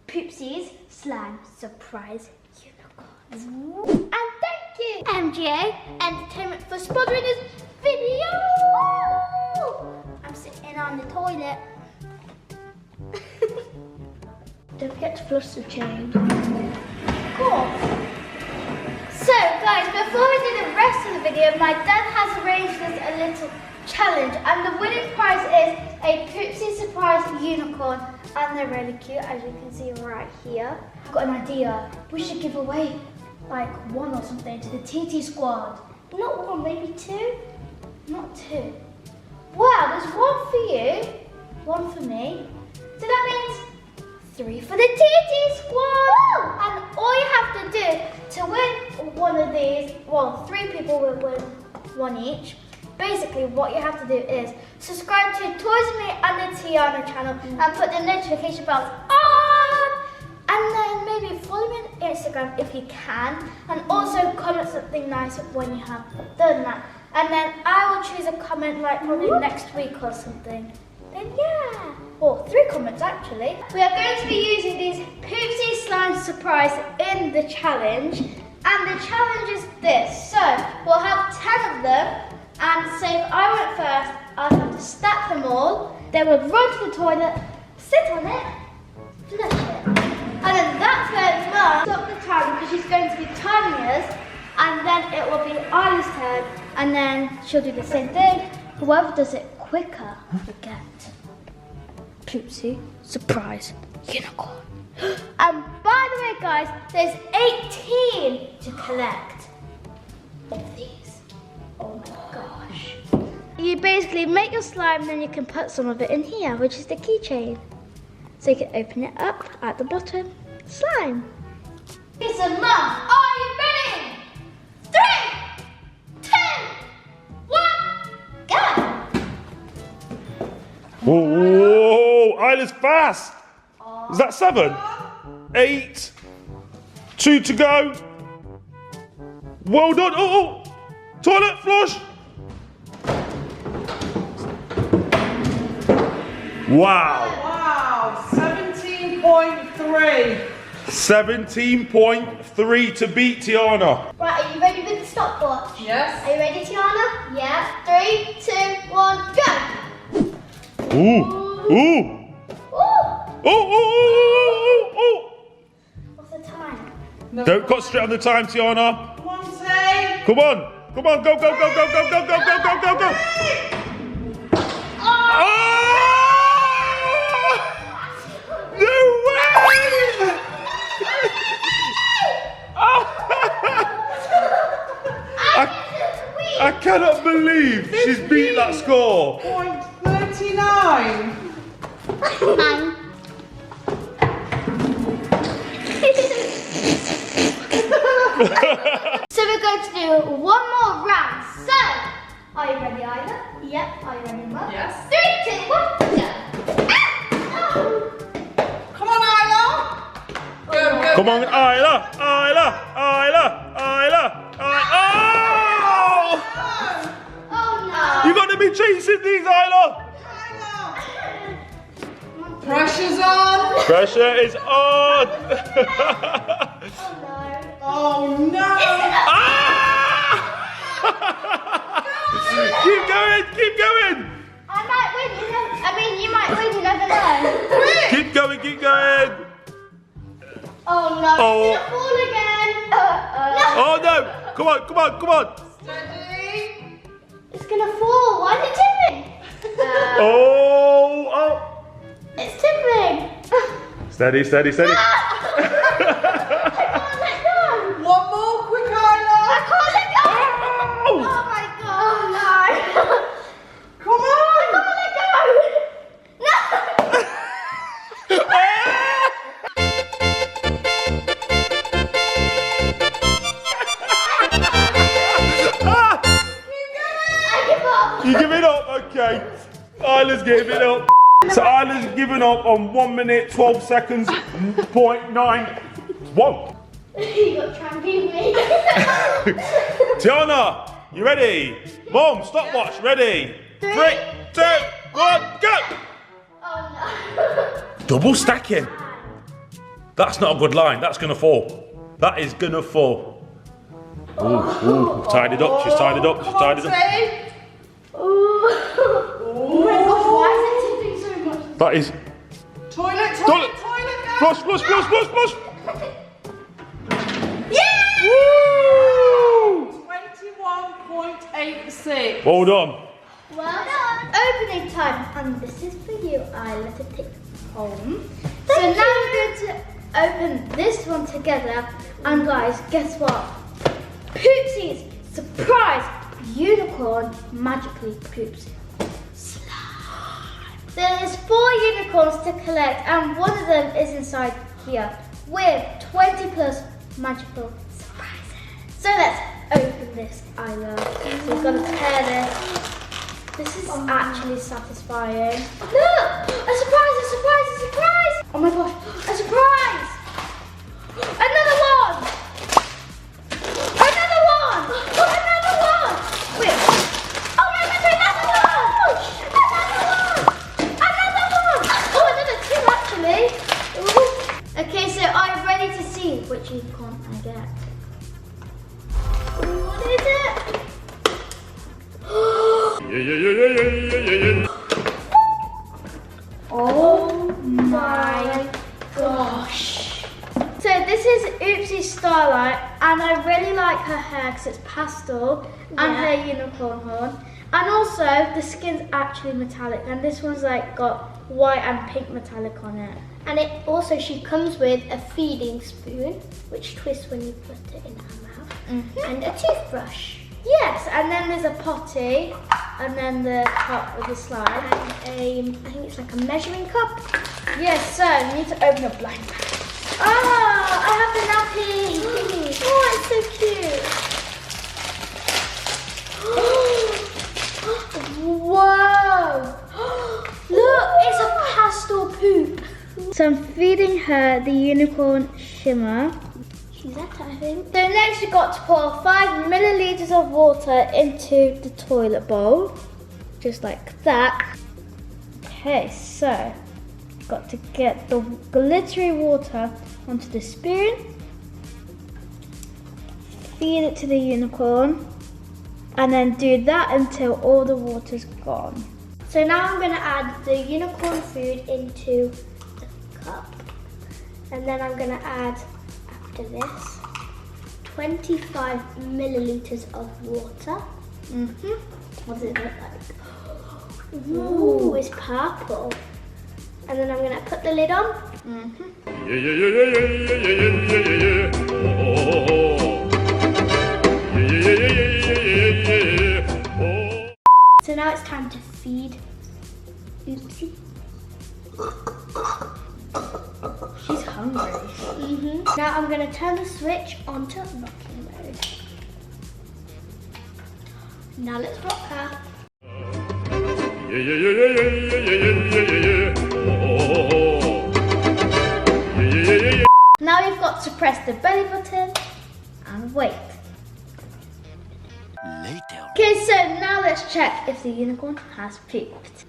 Poopsie Slime Surprise Unicorns. And thank you, MGA Entertainment, for sponsoring this video. I'm sitting on the toilet. Don't forget to flush the chain. Cool. So guys, before we do the rest of the video, my dad has arranged us a little challenge, and the winning prize is a Poopsie Surprise Unicorn, and they're really cute, as you can see right here. I've got an idea. We should give away like one or something to the TT squad. Not one, maybe two? Not two. Wow, there's one for you, one for me. So that means 3 for the TT squad. And all you have to do to win one of these, well, 3 people will win one each. Basically, what you have to do is subscribe to Toys Me and the Tiana channel and put the notification bells on. And then maybe follow me on Instagram if you can. And also comment something nice when you have done that. And then I will choose a comment like probably next week or something. Then yeah. Or 3 comments actually. We are going to be using these Poopsie Slime Surprise in the challenge. And the challenge is this. So we'll have 10 of them. And so if I went first, I'd have to stack them all. Then we'll run to the toilet, sit on it, flush it. And then that's where Mum stop the time because she's going to be timing us. And then it will be Isla's turn. And then she'll do the same thing. Whoever does it quicker will get Poopsie Surprise Unicorn. And by the way guys, there's 18 to collect of these. Oh my gosh. You basically make your slime, then you can put some of it in here, which is the keychain. So you can open it up at the bottom. Slime. So Mum, are you ready? 3, 2, 1, go! Whoa, Isla's fast. Is that 7? 8. 2 to go. Well done. Oh. Toilet flush. Wow. Wow, 17.3. 17.3 to beat Tiana. Right, are you ready with the stopwatch? Yes. Are you ready, Tiana? Yeah. 3, 2, 1, go! Ooh. Oh. What's the time? No. Don't concentrate on the time, Tiana. Come on, Tay. Come on. Go. Oh! No way! I cannot believe she's beat that score. 0.39. So we're going to do one more round. So, are you ready, Isla? Yep. Are you ready, Mum? Yes. 3, 2, 1, go! Come on, Isla. Go. Come on, Isla. Oh no! You're going to be chasing these, Isla. Pressure's on. Pressure is on. Oh no! Oh no. Keep going. I might win, you might win, you never know. Keep going. Oh no, Oh. it's gonna fall again. No. Oh no. Come on. Steady. It's gonna fall, why is it tipping? Oh. It's tipping. Steady. I can't let go. One more, quick, Isla. I can't let go. Oh. Oh my god. Oh no. Come on. I can't let go. No. I give up. You give it up? Okay. Isla's giving it up. So Isla's given up on 1 minute, 12 seconds, .91. You got to try and beat me. Tiana, you ready? Mom, stopwatch, ready? 3, 2, 1, go! Oh no. Double stacking. That's not a good line. That's gonna fall. That is gonna fall. Ooh, tied it up. She's tied it up. She's tied it up. Oh my gosh, why is it tipping so much? That is. Toilet. Flush. Yeah! Woo! 21.86. Well done. Well done. Opening time, and this is for you, Isla, to take home. So now we're going to open this one together, and guys, guess what? Poopsie's surprise unicorn magically poops slime. There's 4 unicorns to collect, and one of them is inside here with 20 plus magical surprises. So let's open this, Isla. So we've got to tear this. This is actually satisfying. Look! A surprise! Oh my gosh, a surprise! Another one! Wait. Oh my gosh, another one! Oh, another 2 actually. Ooh. Okay, so are you ready to see which unicorn I get? What is it? Oh my gosh. So this is Oopsie Starlight, and I really like her hair because it's pastel and her unicorn horn. And also the skin's actually metallic, and this one's like got white and pink metallic on it. And it also, she comes with a feeding spoon, which twists when you put it in her mouth, and a toothbrush. Yes, and then there's a potty, and then the top with the slime, and I think it's like a measuring cup. Yes, so you need to open a blind bag. Oh, I have the nappy. Oh, it's so cute. Whoa! Look, it's a pastel poop. So I'm feeding her the unicorn shimmer. She's that, I think. So next you've got to pour 5 milliliters of water into the toilet bowl. Just like that. Okay, so got to get the glittery water onto the spoon. Feed it to the unicorn. And then do that until all the water's gone. So now I'm going to add the unicorn food into the cup. And then I'm going to add, after this, 25 milliliters of water. What does it look like? Ooh, it's purple. And then I'm going to put the lid on. So now it's time to feed Oopsie. She's hungry. Now I'm going to turn the switch onto rocking mode. Now let's rock her. Now we've got to press the belly button and wait. Later. Okay, so now let's check if the unicorn has pooped.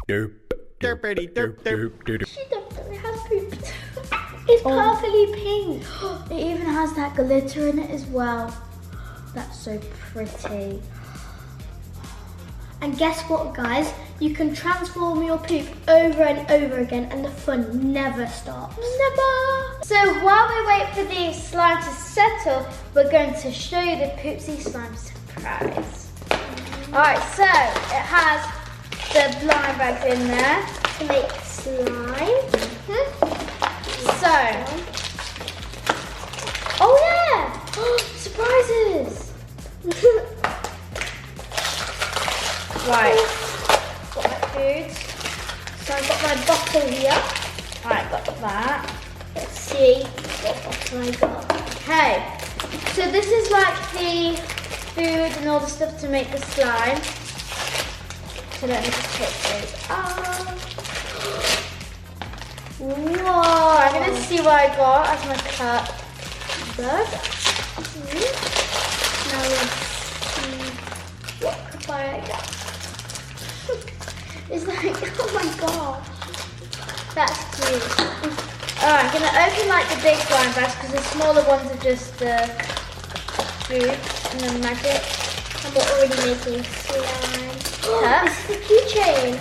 Derp, derpity, derp, derp, derp. She definitely has pooped. It's purpley pink. It even has that glitter in it as well. That's so pretty. And guess what, guys? You can transform your poop over and over again, and the fun never stops. Never! So while we wait for the slime to settle, we're going to show you the Poopsie Slime Surprise. Alright, so it has the blind bags in there to make slime. So, oh yeah! Surprises! Right, got my food. So I've got my bottle here. Right, got that. Let's see what bottle I got. Okay, so this is like the food and all the stuff to make the slime. So let me just take those out. Whoa, I'm gonna see what I got as my cup. Good. Now let's see what cup I got. It's like, oh my god, that's cute. Alright, I'm going to open like the big slime bags because the smaller ones are just the food and the magic. And we're already making slime. This is the keychain.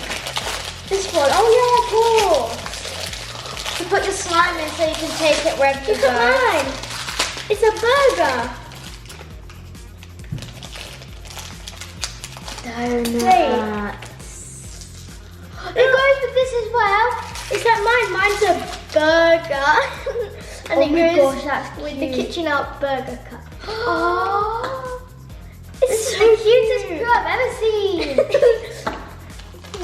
This one. Oh yeah, of course. You put your slime in so you can take it wherever you go. Look at mine. It's a burger. Donuts. It goes with this as well. Is that mine? Mine's a burger. And it goes with the kitchen out burger cup. Oh, it's the cutest cup I've ever seen.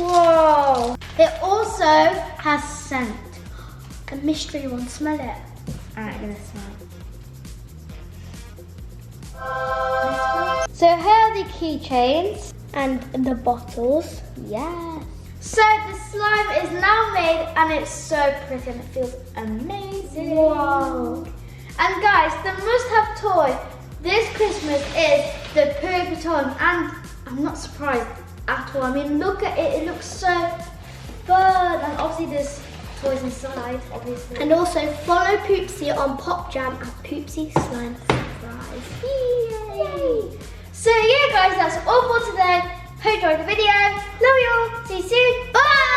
Whoa. It also has scent. A mystery one. Smell it. Alright, I'm gonna smell it. So here are the keychains and the bottles. Yes. So the slime is now made and it's so pretty and it feels amazing. Wow. And guys, the must-have toy this Christmas is the POOEY PUITTON, and I'm not surprised at all. I mean, look at it, it looks so fun, and obviously there's toys inside, obviously. And also follow Poopsie on PopJam at Poopsie Slime Surprise. Yay! So yeah guys, that's all for today. Hope you enjoyed the video. Love you all. See you soon. Bye!